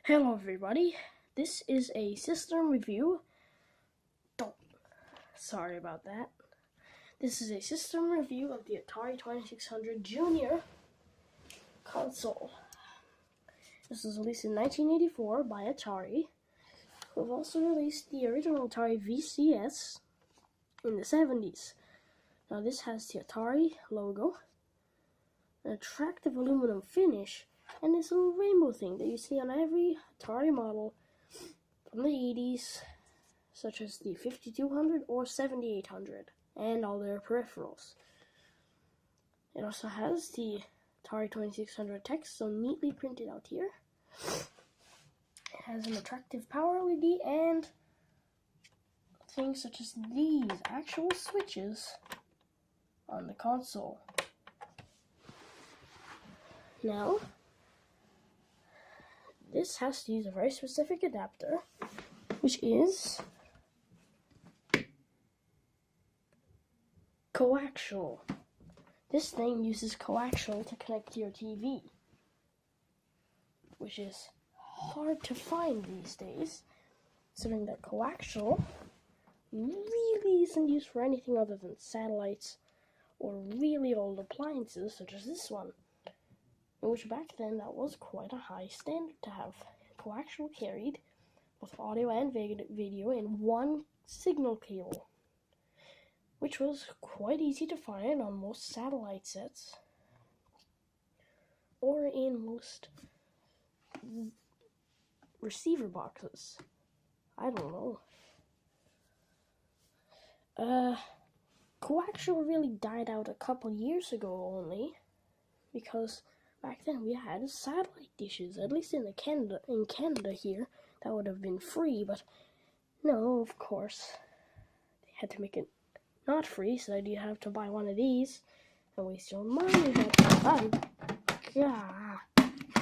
Hello everybody, this is a system review. Sorry about that. This is a system review of the Atari 2600 Junior console. This was released in 1984 by Atari, who have also released the original Atari VCS in the 70s. Now this has the Atari logo, an attractive aluminum finish, and this little rainbow thing that you see on every Atari model from the 80s, such as the 5200 or 7800, and all their peripherals. It also has the Atari 2600 text so neatly printed out here. It has an attractive power LED and things such as these actual switches on the console. Now, this has to use a very specific adapter, which is coaxial. This thing uses coaxial to connect to your TV, which is hard to find these days, considering that coaxial really isn't used for anything other than satellites or really old appliances such as this one, in which back then that was quite a high standard to have. Coaxial carried both audio and video in one signal cable, which was quite easy to find on most satellite sets or in most receiver boxes. I don't know. Coaxial really died out a couple years ago only, because back then we had satellite dishes, at least in Canada here. That would have been free, but no, of course. They had to make it not free, so that you have to buy one of these and waste your money.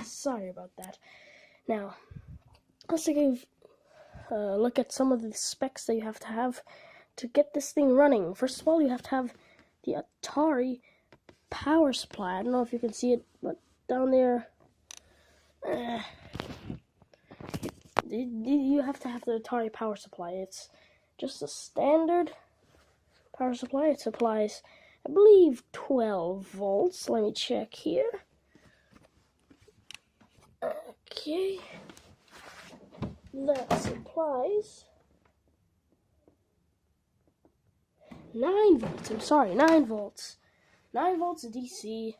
Sorry about that. Now, let's take a look at some of the specs that you have to get this thing running. First of all, you have to have the Atari power supply. I don't know if you can see it, but down there, you have to have the Atari power supply. It's just a standard power supply. It supplies, I believe, 12 volts. Let me check here. Okay. That supplies 9 volts. I'm sorry, 9 volts. 9 volts DC.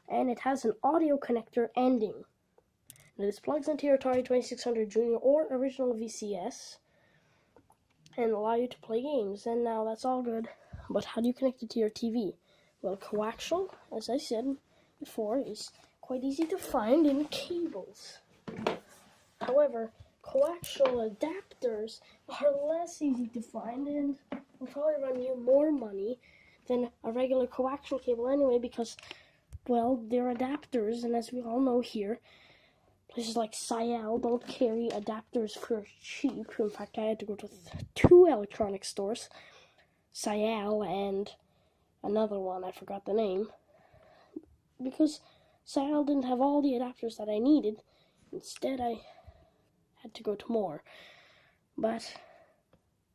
And it has an audio connector ending. Now, this plugs into your Atari 2600 Junior or original VCS and allow you to play games. And now that's all good. But how do you connect it to your TV? Well, coaxial, as I said before, is quite easy to find in cables. However, coaxial adapters are less easy to find and will probably run you more money than a regular coaxial cable anyway, because, well, they're adapters, and as we all know here, places like Sial don't carry adapters for cheap. In fact, I had to go to 2 electronic stores, Sial and another one, I forgot the name, because Sial didn't have all the adapters that I needed. Instead, I had to go to more. But,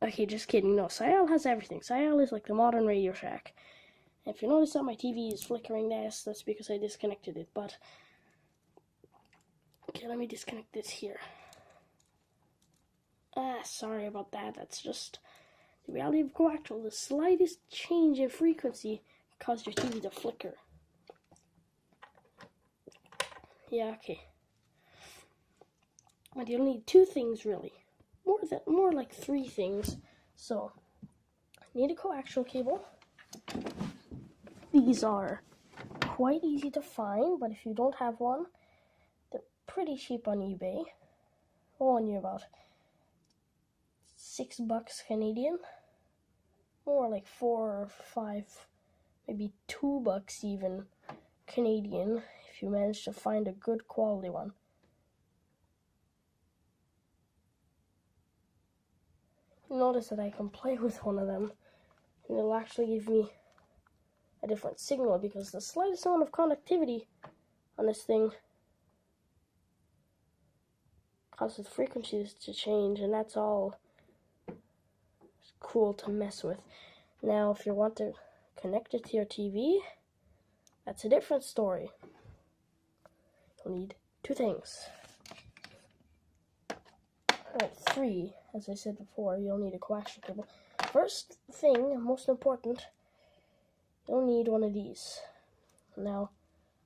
okay, just kidding. No, Sial has everything. Sial is like the modern Radio Shack. If you notice that my TV is flickering, that's because I disconnected it. But, okay, let me disconnect this here. Sorry about that. That's just the reality of coaxial. The slightest change in frequency caused your TV to flicker. Yeah, okay. But you'll need 2 things, really. More like 3 things. So, you need a coaxial cable. These are quite easy to find, but if you don't have one, they're pretty cheap on eBay. They'll run you about $6 Canadian. More like 4 or 5, maybe $2 even Canadian, if you manage to find a good quality one. Notice that I can play with one of them, and it'll actually give me a different signal, because the slightest amount of conductivity on this thing causes frequencies to change, and that's all cool to mess with. Now, if you want to connect it to your TV, that's a different story. You'll need two things. Alright, three, as I said before, you'll need a coaxial cable. First thing, most important, you'll need one of these. Now,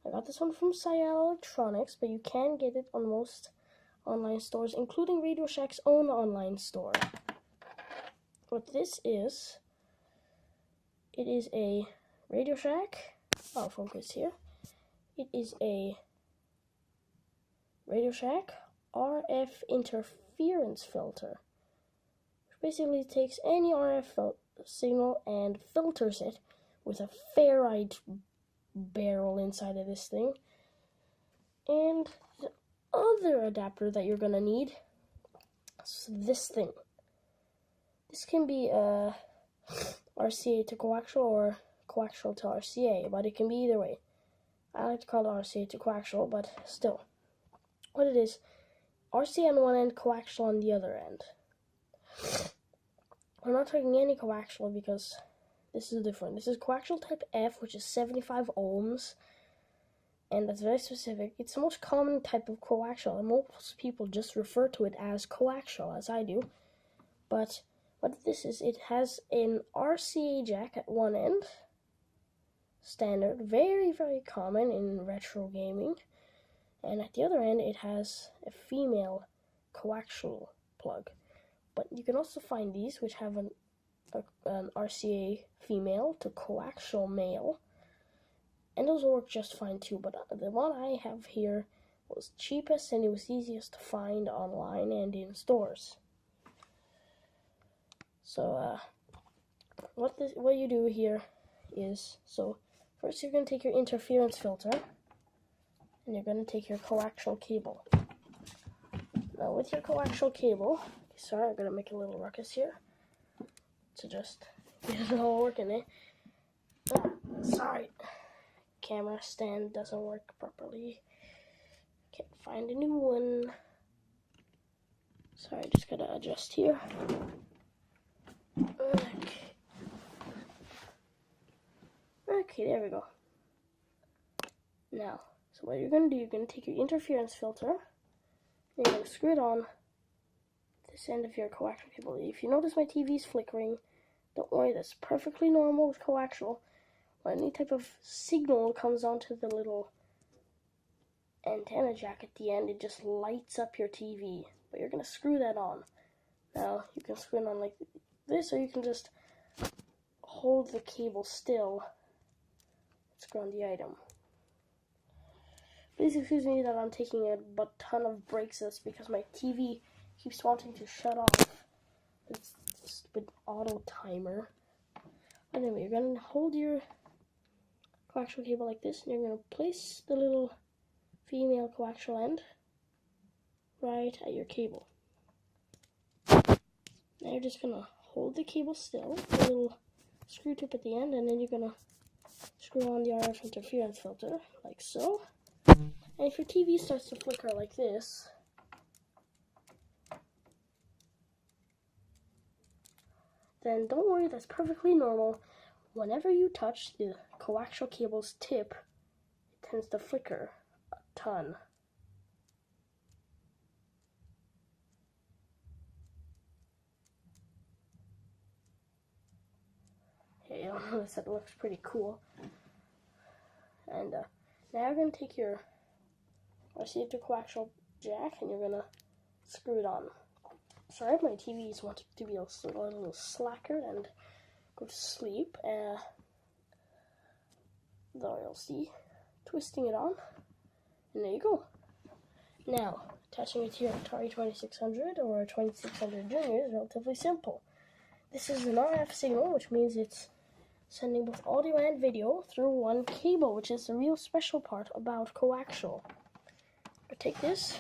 I got this one from Sayal Electronics, but you can get it on most online stores, including Radio Shack's own online store. What this is, it is a Radio Shack, I'll focus here, it is a Radio Shack RF interference filter, which basically takes any RF signal and filters it with a ferrite barrel inside of this thing. And the other adapter that you're gonna need is this thing. This can be RCA to coaxial or coaxial to RCA, but it can be either way. I like to call it RCA to coaxial, but still. What it is, RCA on one end, coaxial on the other end. We're not talking any coaxial because this is different. This is coaxial type F, which is 75 ohms, and that's very specific. It's the most common type of coaxial, and most people just refer to it as coaxial, as I do. But what this is, it has an RCA jack at one end, standard, very, very common in retro gaming, and at the other end it has a female coaxial plug. But you can also find these which have an RCA female to coaxial male, and those will work just fine too. But the one I have here was cheapest and it was easiest to find online and in stores. So what you do here is, so first you're going to take your interference filter and you're going to take your coaxial cable. Now with your coaxial cable, sorry, I'm going to make a little ruckus here to just get it all working, eh? Sorry, camera stand doesn't work properly. Can't find a new one. Sorry, just gotta adjust here. Okay, there we go. Now, so what you're going to do, you're going to take your interference filter, and you're going to screw it on this end of your coaxial cable. If you notice my TV's flickering, don't worry, that's perfectly normal with coaxial. When any type of signal comes onto the little antenna jack at the end, it just lights up your TV. But you're going to screw that on. Now, you can screw it on like this, or you can just hold the cable still. Screw on the item. Please excuse me that I'm taking a ton of breaks. That's because my TV keeps wanting to shut off. It's a stupid auto timer. Anyway, you're going to hold your coaxial cable like this, and you're going to place the little female coaxial end right at your cable. Now you're just going to hold the cable still, the little screw tip at the end, and then you're going to screw on the RF interference filter, like so. And if your TV starts to flicker like this, then don't worry, that's perfectly normal. Whenever you touch the coaxial cable's tip, it tends to flicker a ton. Okay, you'll notice that it looks pretty cool. And now you're going to take your RCA to coaxial jack and you're going to screw it on. Sorry if my TVs wanted to be a little slacker and go to sleep. There you'll see. Twisting it on. And there you go. Now, attaching it to your Atari 2600 or 2600 Junior is relatively simple. This is an RF signal, which means it's sending both audio and video through one cable, which is the real special part about coaxial. I take this,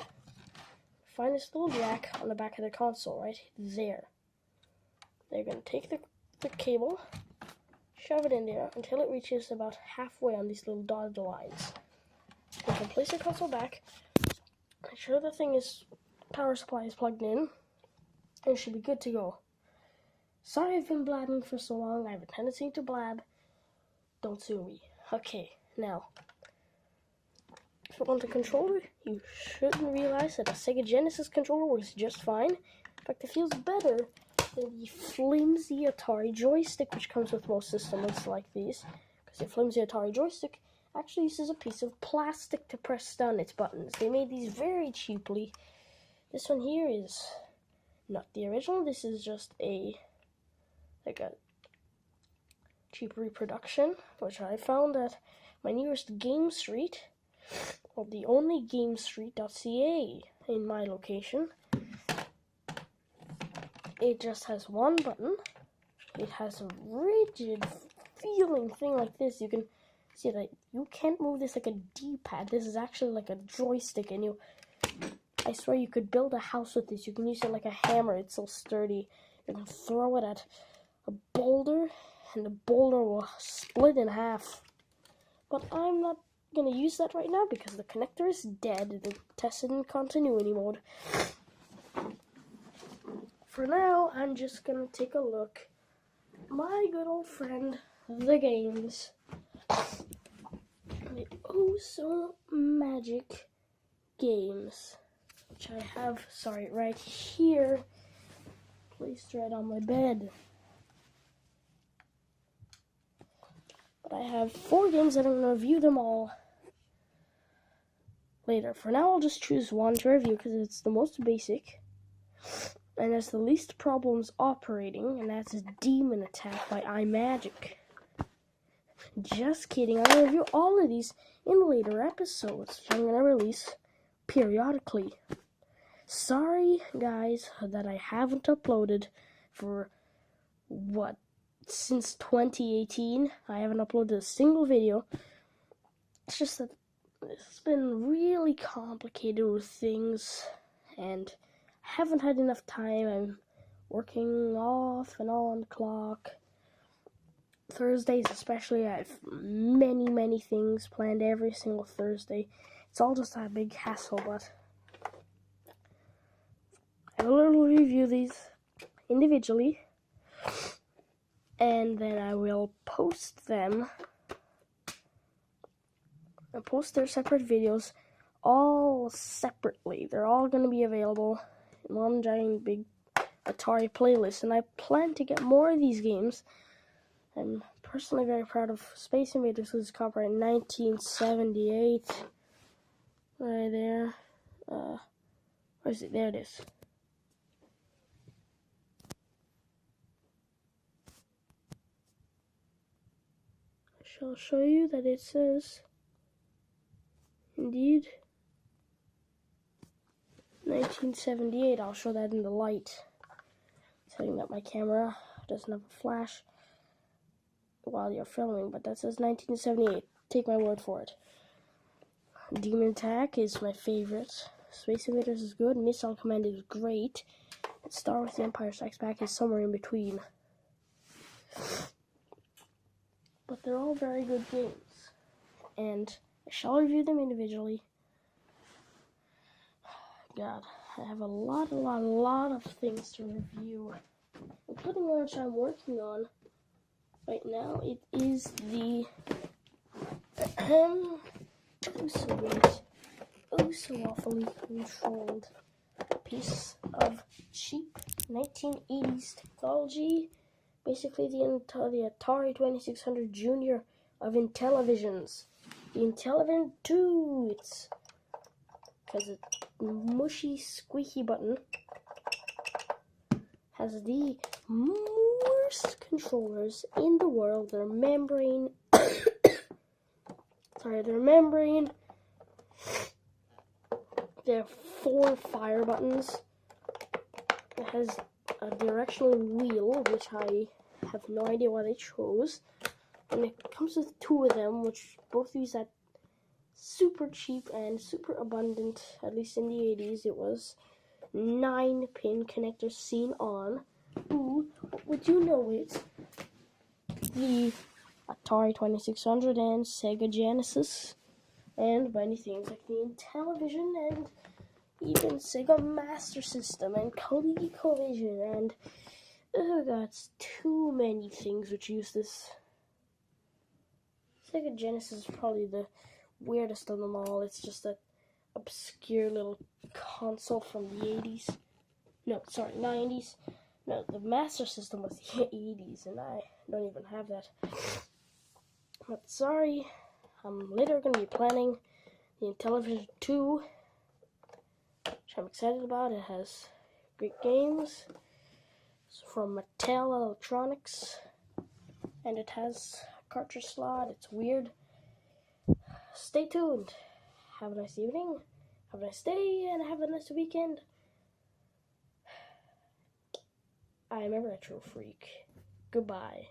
find this little jack on the back of the console, right there. Then you're going to take the cable, shove it in there until it reaches about halfway on these little dotted lines. You can place your console back, make sure the thing is power supply is plugged in, and it should be good to go. Sorry I've been blabbing for so long. I have a tendency to blab. Don't sue me. Okay, now, if you want a controller, you should realize that a Sega Genesis controller works just fine. In fact, it feels better than the flimsy Atari joystick, which comes with most systems like these. Because the flimsy Atari joystick actually uses a piece of plastic to press down its buttons. They made these very cheaply. This one here is not the original. This is just a cheap reproduction, which I found at my nearest Game Street, or the only GameStreet.ca in my location. It just has one button. It has a rigid feeling thing like this. You can see that you can't move this like a D-pad. This is actually like a joystick, and I swear you could build a house with this. You can use it like a hammer. It's so sturdy. You can throw it at a boulder, and the boulder will split in half. But I'm not going to use that right now because the connector is dead. It's tested in continuity mode. For now, I'm just going to take a look at my good old friend, the games. The oh so magic games, which I have, right here, placed right on my bed. But I have 4 games and I'm going to review them all later. For now, I'll just choose one to review because it's the most basic and has the least problems operating, and that's Demon Attack by iMagic. Just kidding, I'm going to review all of these in later episodes, which I'm going to release periodically. Sorry, guys, that I haven't uploaded for, since 2018. I haven't uploaded a single video. It's just that it's been really complicated with things, and I haven't had enough time. I'm working off and on the clock. Thursdays especially, I have many things planned every single Thursday. It's all just a big hassle, but I will review these individually, and then I will post them and post their separate videos all separately. They're all going to be available in one giant big Atari playlist, and I plan to get more of these games. I'm personally very proud of Space Invaders, whose copyright in 1978. Right there. Where is it? There it is. I shall show you that it says, indeed, 1978. I'll show that in the light. Telling that my camera doesn't have a flash while you're filming, but that says 1978. Take my word for it. Demon Attack is my favorite. Space Invaders is good. Missile Command is great. And Star Wars: The Empire Strikes Back is somewhere in between. But they're all very good games, and I shall review them individually. God, I have a lot of things to review, including one which I'm working on right now. It is the so awfully controlled piece of cheap 1980s technology. Basically, the Atari 2600 Junior of Intellivisions. The Intellivision 2. It's because a mushy, squeaky button has the worst controllers in the world. They're membrane. They're membrane. There are 4 fire buttons. It has a directional wheel, which I have no idea why they chose. And it comes with 2 of them, which both use that super cheap and super abundant, at least in the 80s, it was 9-pin connector seen on. Ooh, would you know it? The Atari 2600 and Sega Genesis, and many things like the Intellivision and even Sega Master System and ColecoVision and oh god, it's too many things which use this. Sega Genesis is probably the weirdest of them all. It's just that obscure little console from the 80s. No, sorry, 90s. No, the Master System was the 80s, and I don't even have that. But sorry, I'm later going to be planning the Intellivision 2, which I'm excited about. It has great games. It's from Mattel Electronics, and it has a cartridge slot. It's weird. Stay tuned. Have a nice evening, have a nice day, and have a nice weekend. I am a RetroFreak. Goodbye.